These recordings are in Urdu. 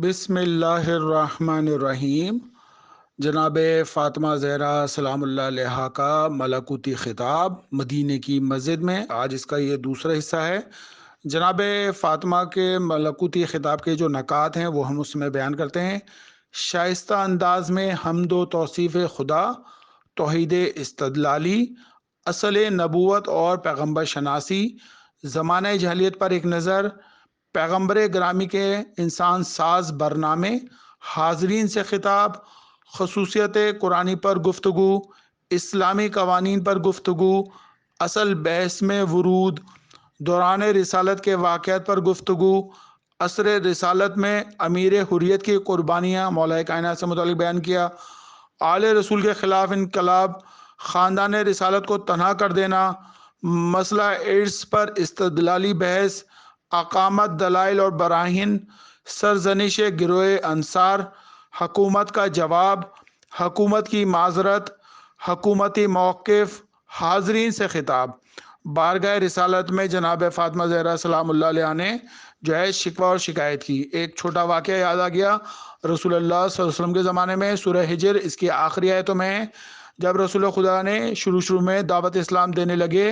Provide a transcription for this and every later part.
بسم اللہ الرحمن الرحیم۔ جناب فاطمہ زہرا سلام اللہ علیہا کا ملکوتی خطاب مدینے کی مسجد میں، آج اس کا یہ دوسرا حصہ ہے۔ جناب فاطمہ کے ملکوتی خطاب کے جو نکات ہیں وہ ہم اس میں بیان کرتے ہیں۔ شائستہ انداز میں حمد و توصیف خدا، توحید استدلالی، اصل نبوت اور پیغمبر شناسی، زمانہ جاہلیت پر ایک نظر، پیغمبر گرامی کے انسان ساز برنامے، حاضرین سے خطاب، خصوصیت قرآنی پر گفتگو، اسلامی قوانین پر گفتگو، اصل بحث میں ورود، دوران رسالت کے واقعات پر گفتگو، عصر رسالت میں امیر حریت کی قربانیاں مولا کائنات سے متعلق بیان کیا، آل رسول کے خلاف انقلاب، خاندان رسالت کو تنہا کر دینا، مسئلہ ایڈز پر استدلالی بحث، اقامت دلائل اور براہین، سرزنش گروہ انصار، حکومت کا جواب، حکومت کی معذرت، حکومتی موقف، حاضرین سے خطاب۔ بارگاہ رسالت میں جناب فاطمہ زہرا سلام اللہ علیہ نے جو ہے شکوہ اور شکایت کی۔ ایک چھوٹا واقعہ یاد آ گیا رسول اللہ صلی اللہ علیہ وسلم کے زمانے میں، سورہ ہجر اس کی آخری آیتوں میں ہے۔ جب رسول خدا نے شروع میں دعوت اسلام دینے لگے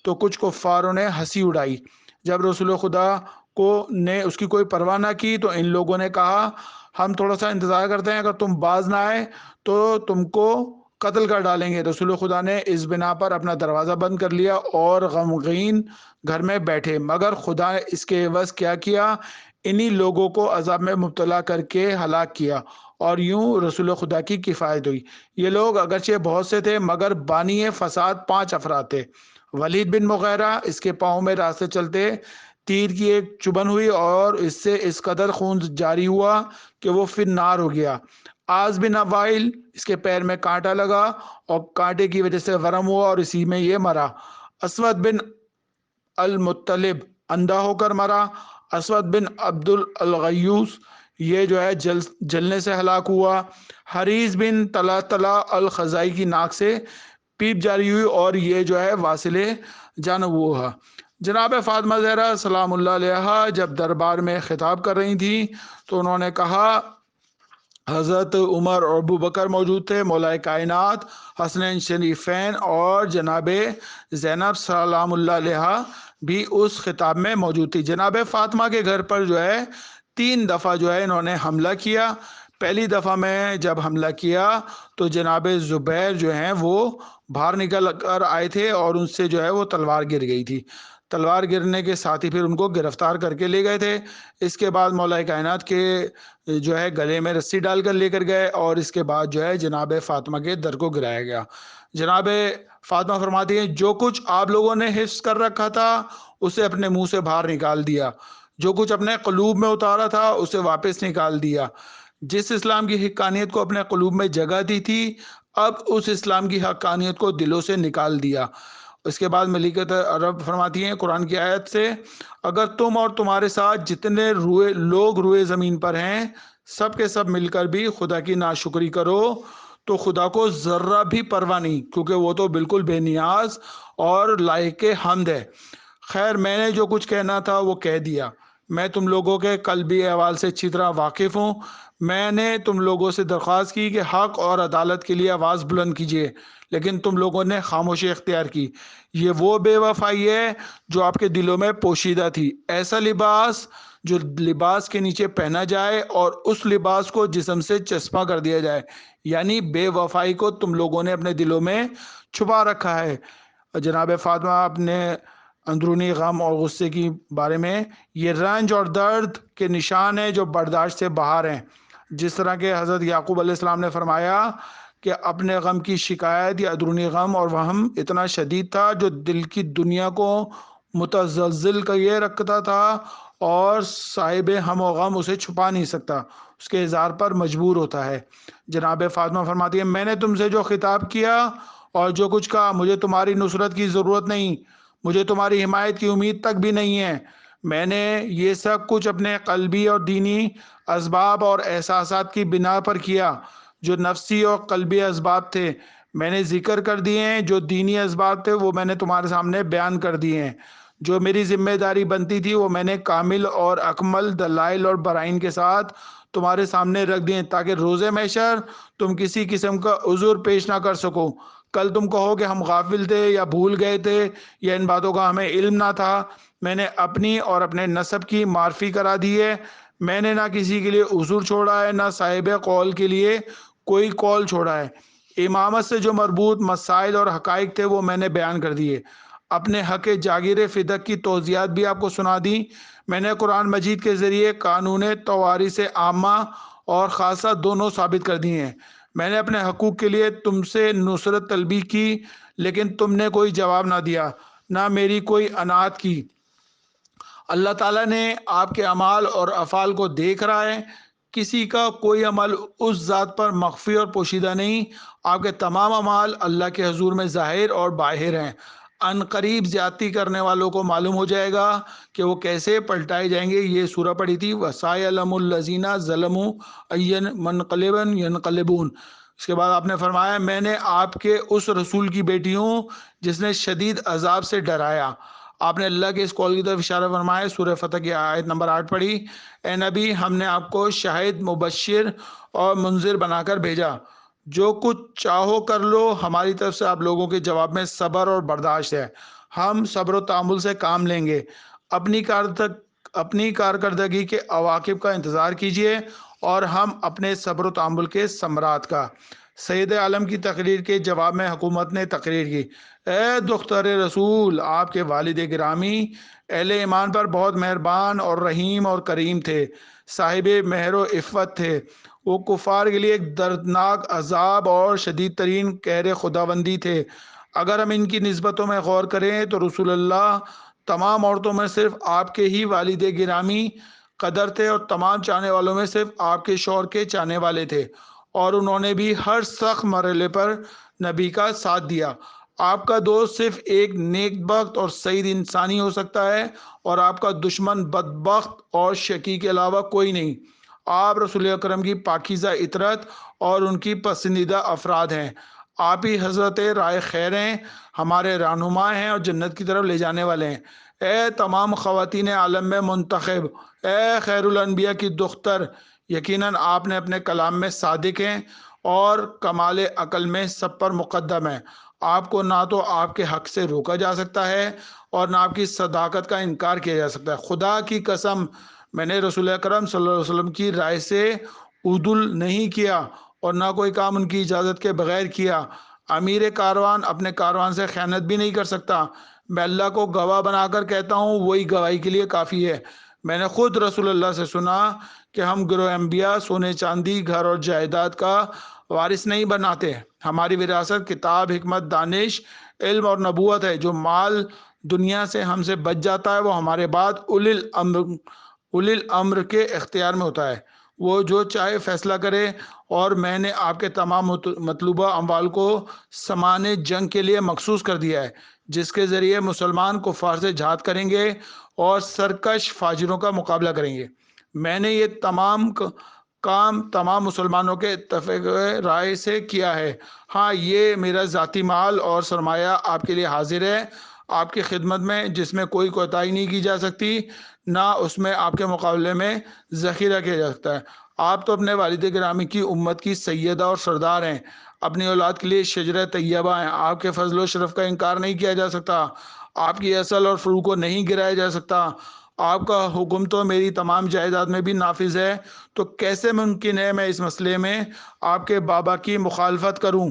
تو کچھ کفاروں نے ہنسی اڑائی۔ جب رسول خدا کو نے اس کی کوئی پرواہ نہ کی تو ان لوگوں نے کہا ہم تھوڑا سا انتظار کرتے ہیں، اگر تم باز نہ آئے تو تم کو قتل کر ڈالیں گے۔ رسول خدا نے اس بنا پر اپنا دروازہ بند کر لیا اور غمگین گھر میں بیٹھے، مگر خدا نے اس کے عوض کیا کیا؟ انہی لوگوں کو عذاب میں مبتلا کر کے ہلاک کیا، اور یوں رسول خدا کی کفایت ہوئی۔ یہ لوگ اگرچہ بہت سے تھے مگر بانی فساد 5 افراد تھے۔ ولید بن مغیرہ، اس کے پاؤں میں راستے چلتے تیر کی ایک چبھن ہوئی اور اس سے اس قدر خون جاری ہوا کہ وہ پھر نار ہو گیا۔ آز بن وائل، اس کے پیر میں کانٹا لگا اور کانٹے کی وجہ سے ورم ہوا اور اسی میں یہ مرا۔ اسود بن المطلب اندھا ہو کر مرا۔ اسود بن عبد الغیوس، یہ جو ہے جلنے سے ہلاک ہوا۔ حریز بن طلحہ الخزائی کی ناک سے پیپ جاری ہوئی اور یہ جو ہے واصل جان ہوا۔ جناب فاطمہ زہرا سلام اللہ علیہا جب دربار میں خطاب کر رہی تھی تو انہوں نے کہا، حضرت عمر اور ابو بکر موجود تھے، مولا کائنات حسنین شریفین اور جناب زینب سلام اللہ علیہا بھی اس خطاب میں موجود تھی۔ جناب فاطمہ کے گھر پر جو ہے 3 دفعہ جو ہے انہوں نے حملہ کیا۔ پہلی دفعہ میں جب حملہ کیا تو جناب زبیر جو ہیں وہ باہر نکل کر آئے تھے اور ان سے جو ہے وہ تلوار گر گئی تھی۔ تلوار گرنے کے ساتھ ہی پھر ان کو گرفتار کر کے لے گئے تھے۔ اس کے بعد مولا کائنات کے جو ہے گلے میں رسی ڈال کر لے کر گئے اور اس کے بعد جو ہے جناب فاطمہ کے در کو گرایا گیا۔ جناب فاطمہ فرماتی ہیں جو کچھ آپ لوگوں نے حفظ کر رکھا تھا اسے اپنے منہ سے باہر نکال دیا، جو کچھ اپنے قلوب میں اتارا تھا اسے واپس نکال دیا۔ جس اسلام کی حقانیت کو اپنے قلوب میں جگہ دی تھی اب اس اسلام کی حقانیت کو دلوں سے نکال دیا۔ اس کے بعد ملکت عرب فرماتی ہیں قرآن کی آیت سے، اگر تم اور تمہارے ساتھ جتنے لوگ روئے زمین پر ہیں سب کے سب مل کر بھی خدا کی ناشکری کرو تو خدا کو ذرہ بھی پرواہ نہیں، کیونکہ وہ تو بالکل بے نیاز اور لائق حمد ہے۔ خیر، میں نے جو کچھ کہنا تھا وہ کہہ دیا۔ میں تم لوگوں کے قلبی احوال سے اچھی طرح واقف ہوں۔ میں نے تم لوگوں سے درخواست کی کہ حق اور عدالت کے لیے آواز بلند کیجیے، لیکن تم لوگوں نے خاموشی اختیار کی۔ یہ وہ بے وفائی ہے جو آپ کے دلوں میں پوشیدہ تھی۔ ایسا لباس جو لباس کے نیچے پہنا جائے اور اس لباس کو جسم سے چسپاں کر دیا جائے، یعنی بے وفائی کو تم لوگوں نے اپنے دلوں میں چھپا رکھا ہے۔ جناب فاطمہ اپنے اندرونی غم اور غصے کی بارے میں، یہ رنج اور درد کے نشان ہیں جو برداشت سے باہر ہیں، جس طرح کہ حضرت یعقوب علیہ السلام نے فرمایا کہ اپنے غم کی شکایت یا اندرونی غم اور وہم اتنا شدید تھا جو دل کی دنیا کو متزلزل کیے رکھتا تھا اور صاحب ہم و غم اسے چھپا نہیں سکتا، اس کے اظہار پر مجبور ہوتا ہے۔ جناب فاطمہ فرماتی ہے میں نے تم سے جو خطاب کیا اور جو کچھ کہا، مجھے تمہاری نصرت کی ضرورت نہیں، مجھے تمہاری حمایت کی امید تک بھی نہیں ہے۔ میں نے یہ سب کچھ اپنے قلبی اور دینی اسباب اور احساسات کی بنا پر کیا جو نفسی اور قلبی اسباب تھے۔ میں نے ذکر کر دیے ہیں جو دینی اسباب تھے وہ میں نے تمہارے سامنے بیان کر دیے ہیں۔ جو میری ذمہ داری بنتی تھی وہ میں نے کامل اور اکمل دلائل اور برائن کے ساتھ تمہارے سامنے رکھ دیے، تاکہ روز محشر تم کسی قسم کا عذر پیش نہ کر سکو۔ کل تم کہو کہ ہم غافل تھے یا بھول گئے تھے یا ان باتوں کا ہمیں علم نہ تھا۔ میں نے اپنی اور اپنے نسب کی معرفی کرا دی ہے۔ میں نے نہ کسی کے لیے عذر چھوڑا ہے، نہ صاحب قول کے لیے کوئی قول چھوڑا ہے۔ امامت سے جو مربوط مسائل اور حقائق تھے وہ میں نے بیان کر دیے۔ اپنے حق جاگیر فدق کی توضیحات بھی آپ کو سنا دی۔ میں نے قرآن مجید کے ذریعے قانون توارث عامہ اور خاصہ دونوں ثابت کر دی ہیں۔ میں نے اپنے حقوق کے لیے تم سے نصرت طلبی کی، لیکن تم نے کوئی جواب نہ دیا، نہ میری کوئی اطاعت کی۔ اللہ تعالیٰ نے آپ کے اعمال اور افعال کو دیکھ رہا ہے۔ کسی کا کوئی عمل اس ذات پر مخفی اور پوشیدہ نہیں۔ آپ کے تمام اعمال اللہ کے حضور میں ظاہر اور باہر ہیں۔ ان قریب زیادتی کرنے والوں کو معلوم ہو جائے گا کہ وہ کیسے پلٹائے جائیں گے۔ یہ سورہ پڑھی تھی وَسَيَعْلَمُ الَّذِينَ ظَلَمُوا أَيَّ مُنقَلِبٍ يَنقَلِبُونَ۔ اس کے بعد آپ نے فرمایا میں نے آپ کے اس رسول کی بیٹی ہوں جس نے شدید عذاب سے ڈرایا۔ آپ نے اللہ کے اس قول کی طرف اشارہ فرمایا۔ سورہ فتح کی آیت نمبر 8 پڑھی، اے نبی ہم نے آپ کو شاہد، مبشر اور منذر بنا کر بھیجا۔ جو کچھ چاہو کر لو، ہماری طرف سے آپ لوگوں کے جواب میں صبر اور برداشت ہے۔ ہم صبر و تحمل سے کام لیں گے۔ اپنی کارکردگی کے عواقب کا انتظار کیجیے اور ہم اپنے صبر و تحمل کے ثمرات کا۔ سید عالم کی تقریر کے جواب میں حکومت نے تقریر کی، اے دختر رسول، آپ کے والد گرامی اہل ایمان پر بہت مہربان اور رحیم اور کریم تھے، صاحب مہر و عفت تھے۔ وہ کفار کے لیے ایک دردناک عذاب اور شدید ترین قہر خداوندی تھے۔ اگر ہم ان کی نسبتوں میں غور کریں تو رسول اللہ تمام عورتوں میں صرف آپ کے ہی والد گرامی قدر تھے، اور تمام چاہنے والوں میں صرف آپ کے شوہر کے چاہنے والے تھے، اور انہوں نے بھی ہر سخت مرحلے پر نبی کا ساتھ دیا۔ آپ کا دوست صرف ایک نیک بخت اور سعید انسان ہی ہو سکتا ہے، اور آپ کا دشمن بدبخت اور شقی کے علاوہ کوئی نہیں۔ آپ رسول اکرم کی پاکیزہ عطرت اور ان کی پسندیدہ افراد ہیں۔ آپ ہی حضرت رائے خیر ہیں، ہمارے رہنما ہیں اور جنت کی طرف لے جانے والے ہیں۔ اے تمام خواتین عالم میں منتخب، اے خیر الانبیاء کی دختر، یقیناً آپ نے اپنے کلام میں صادق ہیں اور کمال عقل میں سب پر مقدم ہیں۔ آپ کو نہ تو آپ کے حق سے روکا جا سکتا ہے اور نہ آپ کی صداقت کا انکار کیا جا سکتا ہے۔ خدا کی قسم میں نے رسول اکرم صلی اللہ علیہ وسلم کی رائے سے عدول نہیں کیا اور نہ کوئی کام ان کی اجازت کے بغیر کیا۔ امیر کاروان اپنے کاروان سے خیانت بھی نہیں کر سکتا۔ میں اللہ کو گواہ بنا کر کہتا ہوں، وہی گواہی کے لیے کافی ہے۔ میں نے خود رسول اللہ سے سنا کہ ہم گروہ انبیاء سونے چاندی، گھر اور جائیداد کا وارث نہیں بناتے۔ ہماری وراثت کتاب، حکمت، دانش، علم اور نبوت ہے۔ جو مال دنیا سے ہم سے بچ جاتا ہے وہ ہمارے بعد اولی الامر کے اختیار میں ہوتا ہے، وہ جو چاہے فیصلہ کرے۔ اور میں نے آپ کے تمام مطلوبہ اموال کو سامان جنگ کے لیے مخصوص کر دیا ہے، جس کے ذریعے مسلمان کفار سے جہاد کریں گے اور سرکش فاجروں کا مقابلہ کریں گے۔ میں نے یہ تمام کام تمام مسلمانوں کے اتفاق رائے سے کیا ہے۔ ہاں، یہ میرا ذاتی مال اور سرمایہ آپ کے لیے حاضر ہے، آپ کی خدمت میں، جس میں کوئی کوتاہی نہیں کی جا سکتی، نہ اس میں آپ کے مقابلے میں ذخیرہ کیا جا سکتا ہے۔ آپ تو اپنے والد گرامی کی امت کی سیدہ اور سردار ہیں، اپنی اولاد کے لیے شجرہ طیبہ ہیں۔ آپ کے فضل و شرف کا انکار نہیں کیا جا سکتا، آپ کی اصل اور فروع کو نہیں گرایا جا سکتا۔ آپ کا حکم تو میری تمام جائیداد میں بھی نافذ ہے، تو کیسے ممکن ہے میں اس مسئلے میں آپ کے بابا کی مخالفت کروں؟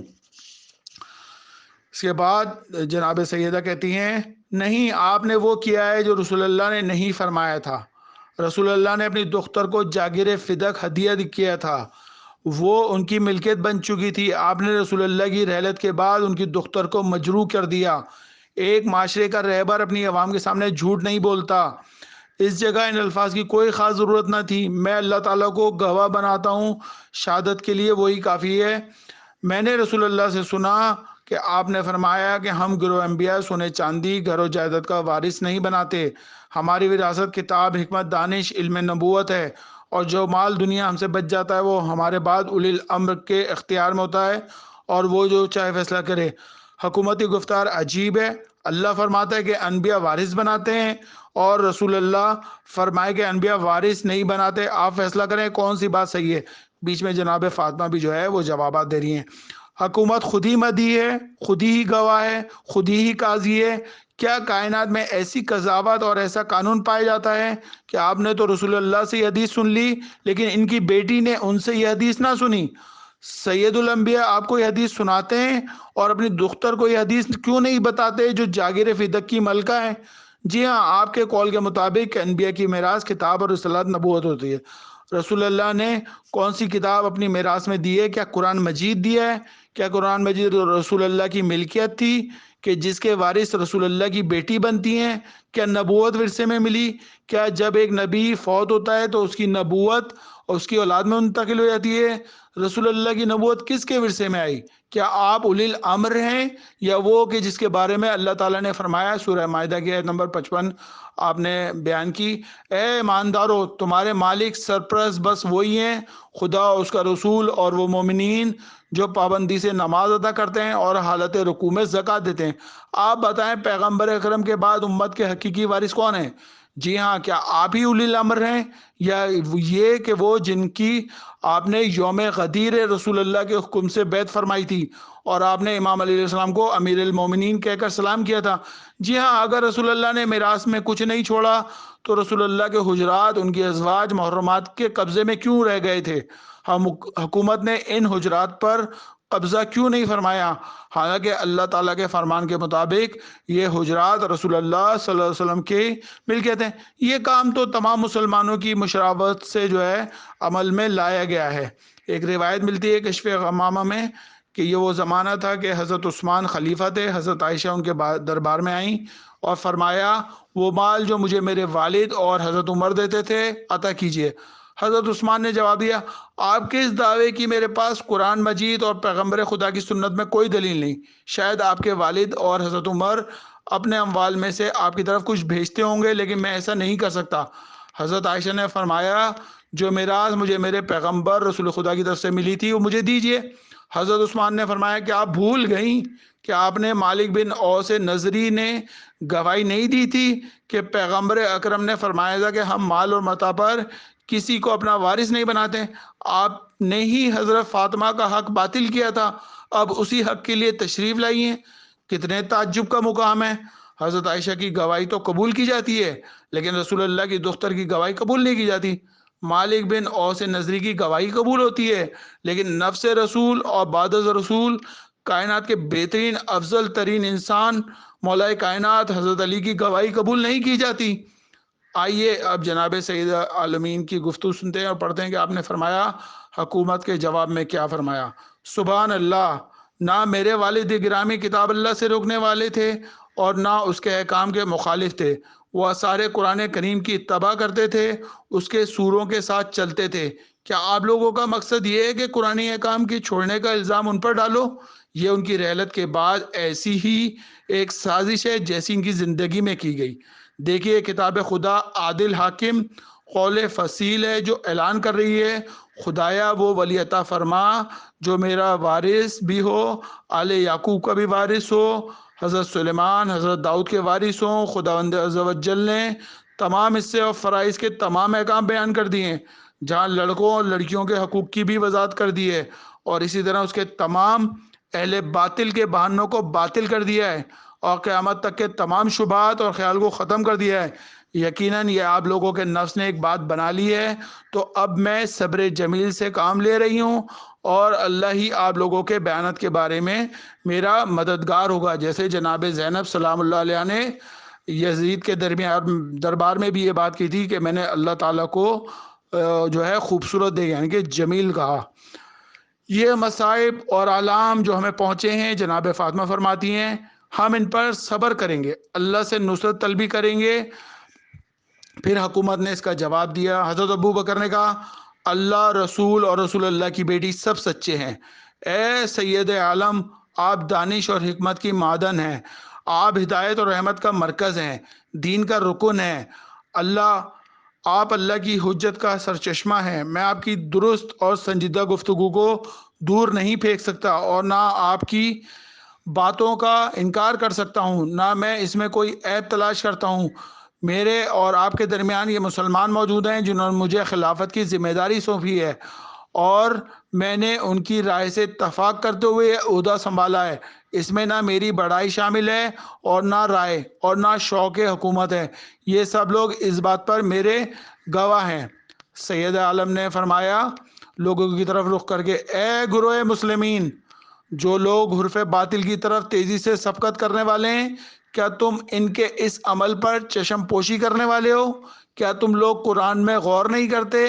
اس کے بعد جناب سیدہ کہتی ہیں، نہیں، آپ نے وہ کیا ہے جو رسول اللہ نے نہیں فرمایا تھا۔ رسول اللہ نے اپنی دختر کو جاگیر فدق ہدیہ کیا تھا، وہ ان کی ملکیت بن چکی تھی۔ آپ نے رسول اللہ کی رحلت کے بعد ان کی دختر کو مجروح کر دیا۔ ایک معاشرے کا رہبر اپنی عوام کے سامنے جھوٹ نہیں بولتا۔ اس جگہ ان الفاظ کی کوئی خاص ضرورت نہ تھی۔ میں اللہ تعالیٰ کو گواہ بناتا ہوں، شہادت کے لیے وہی کافی ہے۔ میں نے رسول اللہ سے سنا کہ آپ نے فرمایا کہ ہم گروہ انبیاء سونے چاندی، گھر و جائیداد کا وارث نہیں بناتے۔ ہماری وراثت کتاب، حکمت، دانش، علم نبوت ہے، اور جو مال دنیا ہم سے بچ جاتا ہے وہ ہمارے بعد اولی الامر کے اختیار میں ہوتا ہے، اور وہ جو چاہے فیصلہ کرے۔ حکومتی گفتار عجیب ہے۔ اللہ فرماتا ہے کہ انبیاء وارث بناتے ہیں، اور رسول اللہ فرمائے کہ انبیاء وارث نہیں بناتے، آپ فیصلہ کریں کون سی بات صحیح ہے۔ بیچ میں جناب فاطمہ بھی جو ہے وہ جوابات دے رہی ہیں۔ حکومت خود ہی مدعی ہے، خود ہی گواہ ہے، خود ہی قاضی ہے، کیا کائنات میں ایسی قضاوت اور ایسا قانون پایا جاتا ہے کہ آپ نے تو رسول اللہ سے یہ حدیث سن لی، لیکن ان کی بیٹی نے ان سے یہ حدیث نہ سنی؟ سید الانبیاء آپ کو یہ حدیث سناتے ہیں، اور اپنی دختر کو یہ حدیث کیوں نہیں بتاتے جو جاگیر فدق کی ملکہ ہے؟ جی ہاں، آپ کے قول کے مطابق انبیاء کی میراث کتاب اور رسالت نبوت ہوتی ہے۔ رسول اللہ نے کون سی کتاب اپنی میراث میں دی ہے؟ کیا قرآن مجید دیا ہے؟ کیا قرآن مجید رسول اللہ کی ملکیت تھی کہ جس کے وارث رسول اللہ کی بیٹی بنتی ہیں؟ کیا نبوت ورثے میں ملی؟ کیا جب ایک نبی فوت ہوتا ہے تو اس کی نبوت اور اس کی اولاد میں منتقل ہو جاتی ہے؟ رسول اللہ کی نبوت کس کے ورثے میں آئی؟ کیا آپ اولی الامر ہیں، یا وہ کہ جس کے بارے میں اللہ تعالیٰ نے فرمایا سورہ مائدہ کی آیت نمبر 55 آپ نے بیان کی، اے ایماندارو تمہارے مالک سرپرست بس وہی ہیں، خدا اس کا رسول اور وہ مومنین جو پابندی سے نماز ادا کرتے ہیں اور حالت رکوع میں زکوٰۃ دیتے ہیں۔ آپ بتائیں پیغمبر اکرم کے بعد امت کے حقیقی وارث کون ہیں؟ جی ہاں، کیا آپ ہی اولی الامر ہیں، یا یہ کہ وہ جن کی آپ نے یوم غدیر رسول اللہ کے حکم سے بیعت فرمائی تھی، اور آپ نے امام علیہ السلام کو امیر المومنین کہہ کر سلام کیا تھا؟ جی ہاں، اگر رسول اللہ نے میراث میں کچھ نہیں چھوڑا تو رسول اللہ کے حجرات، ان کی ازواج محرمات کے قبضے میں کیوں رہ گئے تھے؟ ہم حکومت نے ان حجرات پر قبضہ کیوں نہیں فرمایا، حالانکہ اللہ تعالیٰ کے فرمان کے مطابق یہ حجرات رسول اللہ صلی اللہ علیہ وسلم کی ملکیت ہیں؟ یہ کام تو تمام مسلمانوں کی مشاورت سے جو ہے عمل میں لایا گیا ہے۔ ایک روایت ملتی ہے کشف غمامہ میں کہ یہ وہ زمانہ تھا کہ حضرت عثمان خلیفہ تھے، حضرت عائشہ ان کے دربار میں آئیں اور فرمایا وہ مال جو مجھے میرے والد اور حضرت عمر دیتے تھے عطا کیجیے۔ حضرت عثمان نے جواب دیا، آپ کے اس دعوے کی میرے پاس قرآن مجید اور پیغمبر خدا کی سنت میں کوئی دلیل نہیں، شاید آپ کے والد اور حضرت عمر اپنے اموال میں سے آپ کی طرف کچھ بھیجتے ہوں گے، لیکن میں ایسا نہیں کر سکتا۔ حضرت عائشہ نے فرمایا جو میراث مجھے میرے پیغمبر رسول خدا کی طرف سے ملی تھی وہ مجھے دیجیے۔ حضرت عثمان نے فرمایا کہ آپ بھول گئیں کہ آپ نے مالک بن اوس نظری نے گواہی نہیں دی تھی کہ پیغمبر اکرم نے فرمایا تھا کہ ہم مال اور متاع پر کسی کو اپنا وارث نہیں بناتے؟ آپ نے ہی حضرت فاطمہ کا حق باطل کیا تھا، اب اسی حق کے لیے تشریف لائی ہیں۔ کتنے تعجب کا مقام ہے! حضرت عائشہ کی گواہی تو قبول کی جاتی ہے، لیکن رسول اللہ کی دختر کی گواہی قبول نہیں کی جاتی۔ مالک بن اوس نظری کی گواہی قبول ہوتی ہے، لیکن نفس رسول اور بعد از رسول کائنات کے بہترین افضل ترین انسان مولا کائنات حضرت علی کی گواہی قبول نہیں کی جاتی۔ آئیے اب جناب سید عالمین کی گفتگو سنتے ہیں اور پڑھتے ہیں کہ آپ نے فرمایا حکومت کے جواب میں کیا فرمایا۔ سبحان اللہ، نہ میرے والد گرامی کتاب اللہ سے روکنے والے تھے اور نہ اس کے احکام کے مخالف تھے، وہ سارے قرآن کریم کی اتباع کرتے تھے، اس کے سوروں کے ساتھ چلتے تھے۔ کیا آپ لوگوں کا مقصد یہ ہے کہ قرآن احکام کی چھوڑنے کا الزام ان پر ڈالو؟ یہ ان کی رحلت کے بعد ایسی ہی ایک سازش ہے جیسی ان کی زندگی میں کی گئی۔ دیکھیے کتاب خدا عادل حاکم قول فصیل ہے جو اعلان کر رہی ہے، خدایا وہ ولی عطا فرما جو میرا وارث بھی ہو، آل یعقوب کا بھی وارث ہو، حضرت سلیمان حضرت داؤد کے وارث ہوں۔ خداوند عز و جل نے تمام حصے اور فرائض کے تمام احکام بیان کر دیے ہیں، جہاں لڑکوں اور لڑکیوں کے حقوق کی بھی وضاحت کر دی ہے، اور اسی طرح اس کے تمام اہل باطل کے بہانوں کو باطل کر دیا ہے، اور قیامت تک کے تمام شبہات اور خیال کو ختم کر دیا ہے۔ یقیناً یہ آپ لوگوں کے نفس نے ایک بات بنا لی ہے، تو اب میں صبر جمیل سے کام لے رہی ہوں، اور اللہ ہی آپ لوگوں کے بیانات کے بارے میں میرا مددگار ہوگا۔ جیسے جناب زینب سلام اللہ علیہ نے یزید کے دربار میں بھی یہ بات کی تھی کہ میں نے اللہ تعالیٰ کو جو ہے خوبصورت دے یعنی کہ جمیل کہا۔ یہ مصائب اور علام جو ہمیں پہنچے ہیں، جناب فاطمہ فرماتی ہیں ہم ان پر صبر کریں گے، اللہ سے نصرت طلبی کریں گے۔ پھر حکومت نے اس کا جواب دیا۔ حضرت ابو بکر نے کہا اللہ رسول اور رسول اللہ کی بیٹی سب سچے ہیں۔ اے سید عالم، آپ دانش اور حکمت کی معدن ہیں، آپ ہدایت اور رحمت کا مرکز ہیں، دین کا رکن ہیں۔ آپ اللہ کی حجت کا سرچشمہ ہیں۔ میں آپ کی درست اور سنجیدہ گفتگو کو دور نہیں پھینک سکتا، اور نہ آپ کی باتوں کا انکار کر سکتا ہوں، نہ میں اس میں کوئی عیب تلاش کرتا ہوں۔ میرے اور آپ کے درمیان یہ مسلمان موجود ہیں جنہوں نے مجھے خلافت کی ذمہ داری سونپی ہے، اور میں نے ان کی رائے سے اتفاق کرتے ہوئے عہدہ سنبھالا ہے۔ اس میں نہ میری بڑائی شامل ہے اور نہ رائے اور نہ شوق حکومت ہے۔ یہ سب لوگ اس بات پر میرے گواہ ہیں۔ سید عالم نے فرمایا لوگوں کی طرف رخ کر کے، اے گروہ مسلمین، جو لوگ حرف باطل کی طرف تیزی سے سبقت کرنے والے ہیں، کیا تم ان کے اس عمل پر چشم پوشی کرنے والے ہو؟ کیا تم لوگ قرآن میں غور نہیں کرتے؟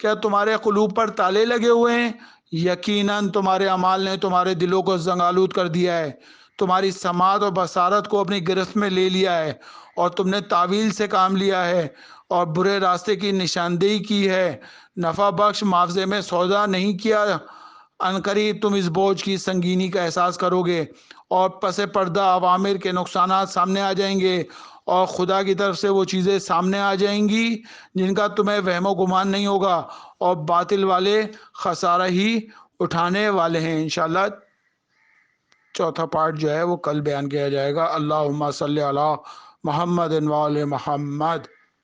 کیا تمہارے قلوب پر تالے لگے ہوئے ہیں؟ یقیناً تمہارے اعمال نے تمہارے دلوں کو زنگالود کر دیا ہے، تمہاری سماعت اور بصارت کو اپنی گرفت میں لے لیا ہے، اور تم نے تعویل سے کام لیا ہے اور برے راستے کی نشاندہی کی ہے، نفع بخش معاوضے میں سودا نہیں کیا۔ عنقریب تم اس بوجھ کی سنگینی کا احساس کرو گے، اور پس پردہ عوامر کے نقصانات سامنے آ جائیں گے، اور خدا کی طرف سے وہ چیزیں سامنے آ جائیں گی جن کا تمہیں وہم و گمان نہیں ہوگا، اور باطل والے خسارہ ہی اٹھانے والے ہیں۔ انشاءاللہ چوتھا پارٹ جو ہے وہ کل بیان کیا جائے گا۔ اللہم صلی علی محمد و آل محمد۔